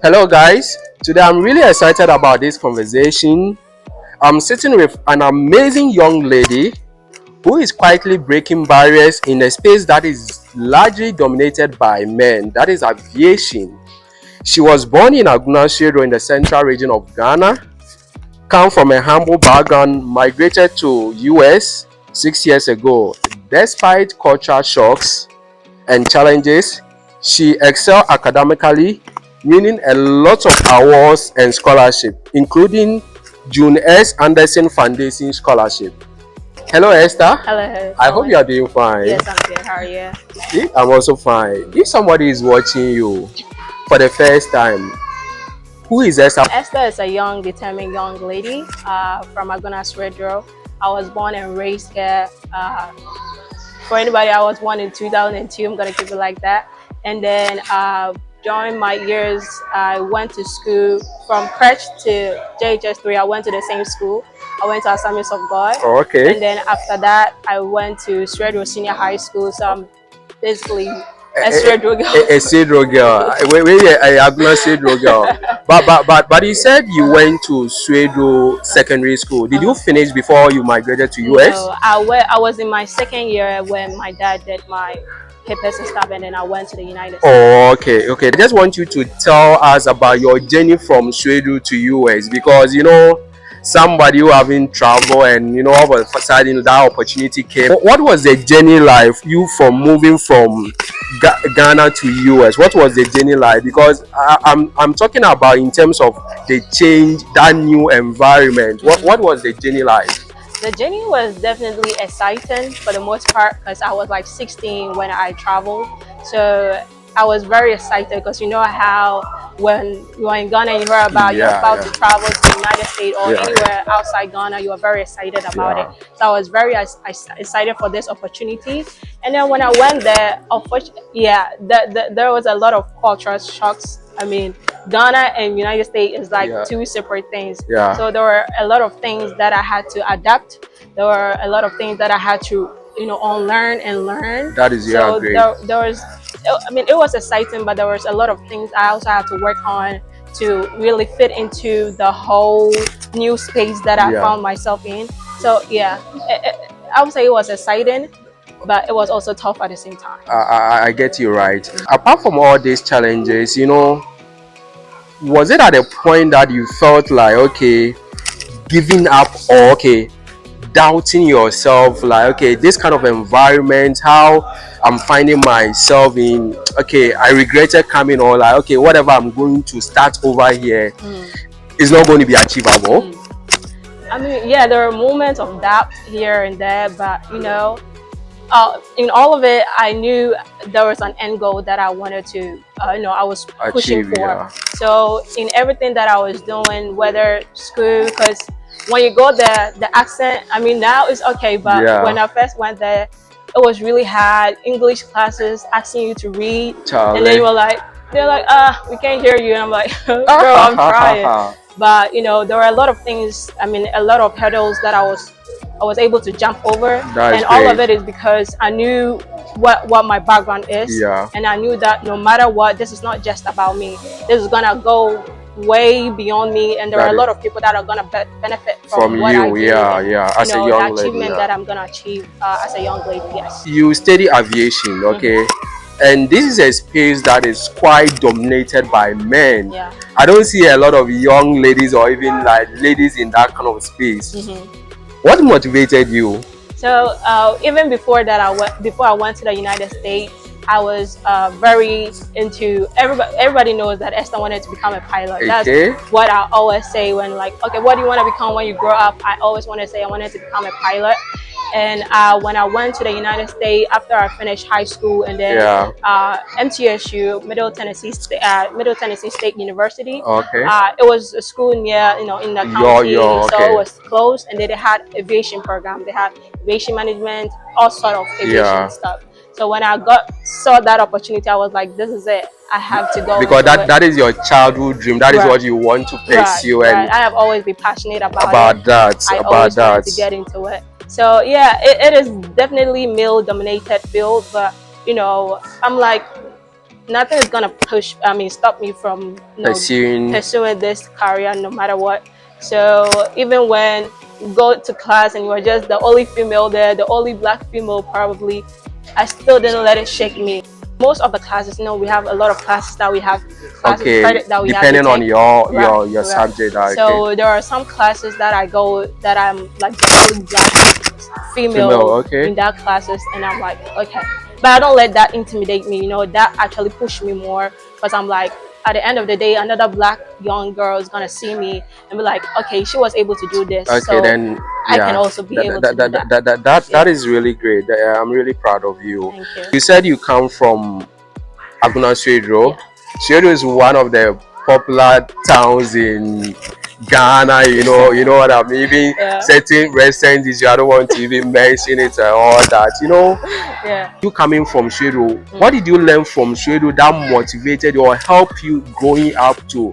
Hello, guys. Today I'm really excited about this conversation. I'm sitting with an amazing young lady who is quietly breaking barriers in a space that is largely dominated by men, that is aviation. She was born in Agona Swedru in the central region of Ghana, come from a humble background, migrated to US 6 years ago. Despite cultural shocks and challenges, she excelled academically, winning a lot of awards and scholarship, including June S. Anderson Foundation Scholarship. Hello, Esther. Hello, I hope Colin. you are doing fine. Yes, I'm good. How are you? I'm also fine. If somebody is watching you for the first time, who is Esther? Esther is a young, determined young lady from Agona Swedru. I was born and raised here. For anybody, I was born in 2002. I'm gonna keep it like that. And then during my years, I went to school from crèche to JHS3. I went to the same school. I went to Assemblies of God. Oh, okay. And then after that, I went to Swedru Senior High School. So I'm basically a Swedru girl. A Swedru girl. Wait, Agona Swedru girl. But you said you went to Swedru Secondary School. Did you finish before you migrated to US? No, I was in my second year when my dad did my papers and stuff, and then I went to the United States. Oh, okay. I just want you to tell us about your journey from Sweden to US, because somebody who having travel and all of a sudden that opportunity came. What was the journey like? You from moving from Ghana to US. What was the journey like? Because I'm talking about in terms of the change, that new environment. What was the journey like? The journey was definitely exciting for the most part because I was like 16 when I traveled. So I was very excited because you know how when you're in Ghana and you hear about you're about to travel to the United States or anywhere outside Ghana, you are very excited about it. So I was very excited for this opportunity. And then when I went there, unfortunately, there was a lot of cultural shocks. I mean, Ghana and United States is like two separate things. So there were a lot of things that I had to adapt. There were a lot of things that I had to, unlearn and learn. That is great. There was, I mean, it was exciting, but there was a lot of things I also had to work on to really fit into the whole new space that I found myself in. So I would say it was exciting, but it was also tough at the same time. I get you right. Apart from all these challenges, was it at a point that you felt like, okay, giving up, or doubting yourself, like, okay, this kind of environment, how I'm finding myself in, I regretted coming, or like, okay, whatever I'm going to start over here is not going to be achievable? I mean, there are moments of doubt here and there, but in all of it, I knew there was an end goal that I wanted to, I was pushing for. So in everything that I was doing, whether school, because when you go there, the accent, I mean, now it's okay, but when I first went there, it was really hard. English classes asking you to read, and then they're like, we can't hear you. And I'm like, girl, I'm trying. But there were a lot of things, I mean, a lot of hurdles that I was able to jump over, and all of it is because I knew what my background is, and I knew that no matter what, this is not just about me. This is gonna go way beyond me, and there are a lot of people that are gonna benefit from what I do. As a young the lady, achievement that I'm gonna achieve as a young lady. Yes. You study aviation, and this is a space that is quite dominated by men. I don't see a lot of young ladies or even like ladies in that kind of space. What motivated you? So even before that, before I went to the United States, I was very into, everybody knows that Esther wanted to become a pilot. That's what I always say when like, okay, what do you want to become when you grow up? I always want to say I wanted to become a pilot. And when I went to the United States after I finished high school, and then MTSU, Middle Tennessee State University. It was a school near, in the county, so it was closed, and they had aviation program. They had aviation management, all sort of aviation stuff. So when I saw that opportunity, I was like, this is it. I have to go. Because that is your childhood dream. That is what you want to pursue. And I have always been passionate about that. I always wanted to get into it. So it is definitely male dominated field, but I'm like, nothing is gonna stop me from pursuing. pursuing this career no matter what. So even when you go to class and you're just the only female there, the only black female probably, I still didn't let it shake me. Most of the classes, we have a lot of classes that we have, Okay, credit that we have to depending on take. your Right, your right. subject. Okay. So there are some classes that I go that I'm like the only black female Okay. in that classes, and I'm like, okay, but I don't let that intimidate me. That actually pushed me more, because I'm like, at the end of the day, another black young girl is gonna see me and be like, okay, she was able to do this, Okay, so then I can yeah, also be able to do that. that is really great. I'm really proud of you. Thank you. You said you come from Agona Swedru. Yeah. Swedru is one of the popular towns in Ghana. You know what I mean. Even Yeah. certain restaurants, I don't want to even mention it and all that. Yeah. You coming from Swedru, what did you learn from Swedru that motivated or helped you growing up to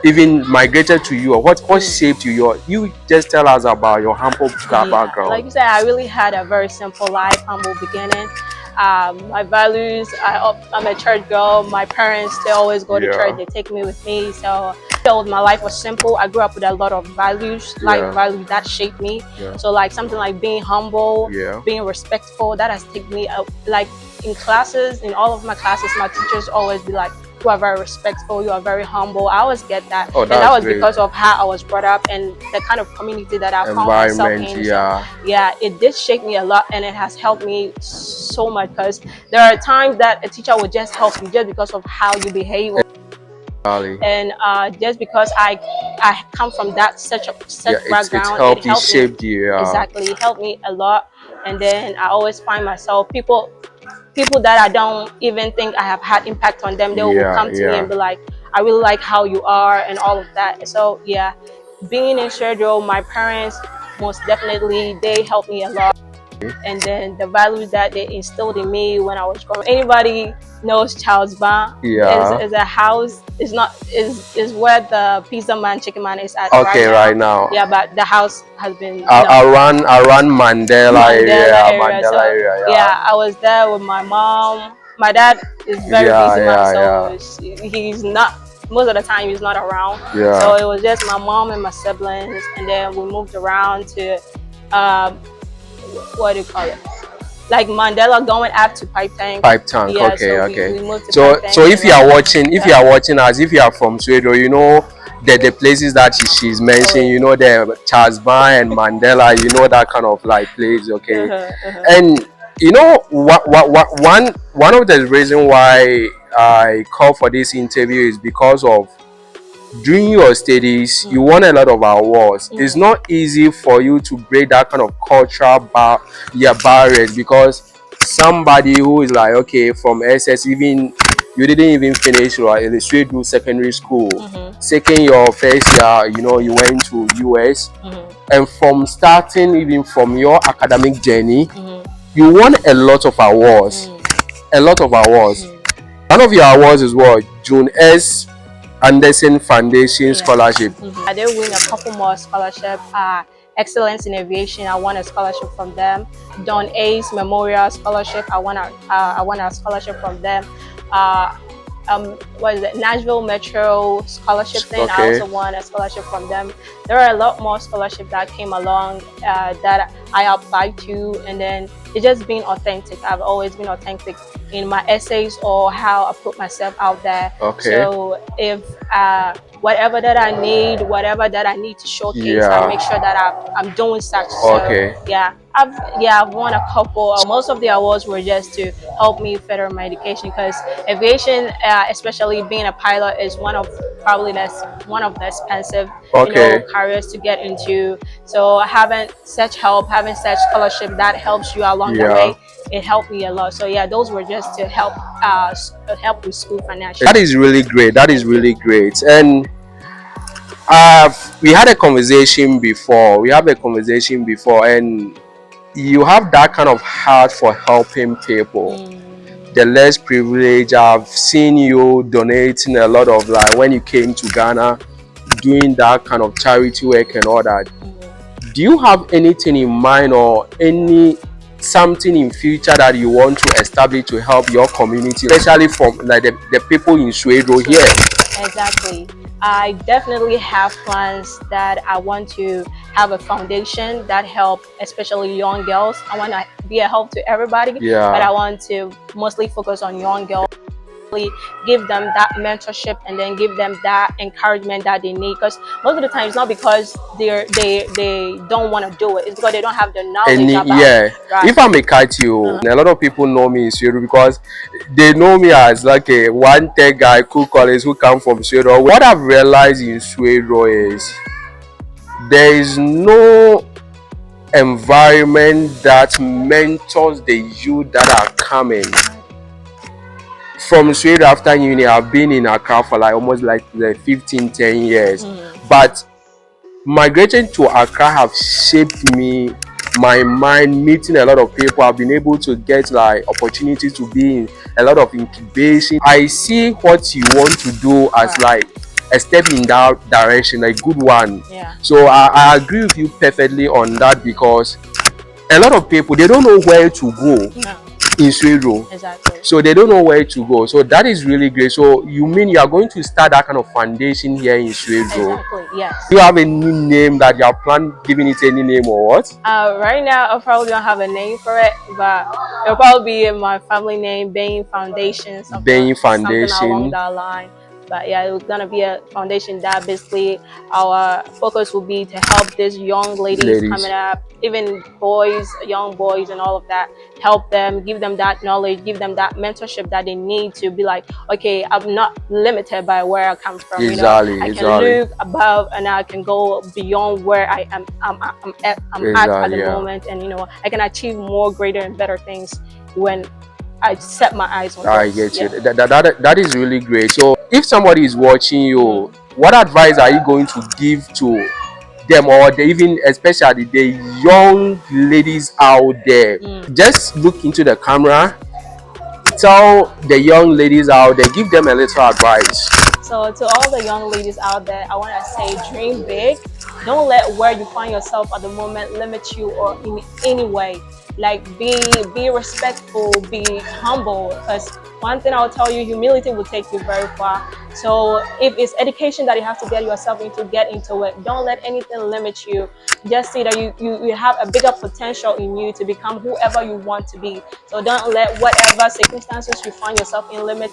even migrated to you? Or what shaped you? You just tell us about your humble background. Like you said, I really had a very simple life, humble beginning. My values, I'm a church girl. My parents, they always go to church. They take me with me. So my life was simple. I grew up with a lot of values, life values that shaped me. So like something like being humble, being respectful, that has taken me up. Like in classes, in all of my classes, my teachers always be like, you are very respectful, you are very humble. I always get that. And that was great. because of how I was brought up and the kind of community that I found myself in. So, it did shake me a lot, and it has helped me so much, because there are times that a teacher will just help you just because of how you behave. And just because I come from that such background, it helped shaped you. Exactly, it helped me a lot. And then I always find myself people that I don't even think I have had impact on them, they will come to me and be like, I really like how you are and all of that. So being in Swedru, my parents most definitely, they helped me a lot. And then the values that they instilled in me when I was growing. Anybody knows Charles Ban? Is a house, is where the pizza man, chicken man is at right now. Yeah, but the house has been around Mandela area. So, I was there with my mom. My dad is very busy man, so he's not, most of the time he's not around. So it was just my mom and my siblings, and then we moved around to what do you call it? Like Mandela going up to Pipe Tank. Okay. We moved to Pipe Tank. So if you are watching, us, if you are from Sweden, the places that she's mentioned, the Charles Ban and Mandela, that kind of like place, okay. And one of the reasons why I call for this interview is because of during your studies, you won a lot of awards. It's not easy for you to break that kind of cultural barriers, because somebody who is like, okay, from SS, even you didn't even finish the Swedru secondary school. Second, your first year, you went to US, and from starting, even from your academic journey, you won a lot of awards. One of your awards is what? June S. Anderson Foundation Scholarship. I did win a couple more scholarships. Excellence in Aviation, I won a scholarship from them. Don Ace Memorial Scholarship, I won a scholarship from them. What is it? Nashville Metro Scholarship thing. I also won a scholarship from them. There are a lot more scholarships that came along that I applied to, and then it's just being authentic. I've always been authentic in my essays or how I put myself out there. So if whatever that I need to showcase, I make sure that I'm doing such. So I've won a couple. Most of the awards were just to help me further my education, because aviation, especially being a pilot, is one of the expensive careers to get into. So having such scholarship that helps you along the way, it helped me a lot. So those were just to help with school financially. That is really great. And we had a conversation before. And you have that kind of heart for helping people. The less privileged. I've seen you donating a lot of, like, when you came to Ghana, doing that kind of charity work and all that. Do you have anything in mind or any something in future that you want to establish to help your community, especially from like the people in Swedru here? Exactly. I definitely have plans that I want to have a foundation that help, especially young girls. I want to be a help to everybody, but Yeah. I want to mostly focus on young girls. Give them that mentorship and then give them that encouragement that they need, because most of the time it's not because they don't want to do it, it's because they don't have the knowledge about Yeah, it, right? if I may cut you, a lot of people know me in Sweden because they know me as like a one tech guy, cool college who come from Sweden. What I've realized in Sweden is there is no environment that mentors the youth that are coming from Sweden after uni. I've been in Accra for like almost like 10 years, but migrating to Accra have shaped me, my mind, meeting a lot of people. I've been able to get like opportunities to be in a lot of incubation. I see what you want to do as like a step in that direction, a good one. Yeah. So I agree with you perfectly on that, because a lot of people, they don't know where to go in Swedru. Exactly. So they don't know where to go. So that is really great. So you mean you are going to start that kind of foundation here in Swedru? Exactly. Yes. Do you have any name that you are planning giving it any name or what? Right now, I probably don't have a name for it, but it'll probably be my family name, Benyi Foundation, Benyi something Foundation. along that line. But yeah, it's gonna be a foundation that basically our focus will be to help these young ladies coming up, even boys, young boys, and all of that. Help them, give them that knowledge, give them that mentorship that they need to be like, okay, I'm not limited by where I come from. Exactly, I can look above and I can go beyond where I am. I'm at the moment, and I can achieve more, greater, and better things when I set my eyes on those. I get you. That is really great. So if somebody is watching you, what advice are you going to give to them, or even especially the young ladies out there? Just look into the camera, tell the young ladies out there, give them a little advice. So to all the young ladies out there, I want to say, dream big. Don't let where you find yourself at the moment limit you or in any way. Like be respectful, be humble, because one thing I'll tell you, humility will take you very far. So if it's education that you have to get yourself into, get into it. Don't let anything limit you. Just see that you have a bigger potential in you to become whoever you want to be. So don't let whatever circumstances you find yourself in limit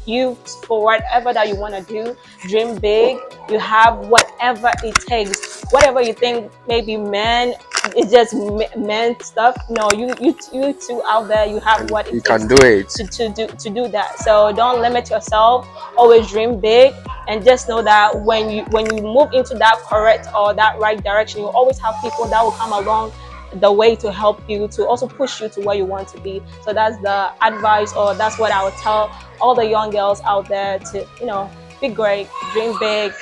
you for whatever that you want to do. Dream big. You have whatever it takes. Whatever you think maybe men, it's just men stuff. No, you two out there, you have what it takes can do it to do that. So don't limit yourself. Always dream big, and just know that when you move into that correct or that right direction, you always have people that will come along the way to help you, to also push you to where you want to be. So that's the advice, or that's what I would tell all the young girls out there, to be great, dream big,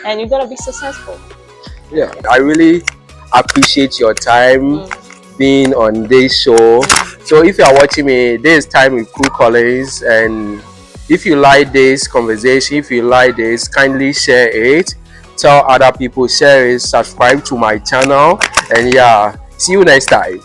and you're gonna be successful. Yeah, I really appreciate your time being on this show. So if you are watching me, this is Time with Cool Collins, and if you like this conversation, if you like this, kindly share it, tell other people, share it, subscribe to my channel, and yeah, see you next time.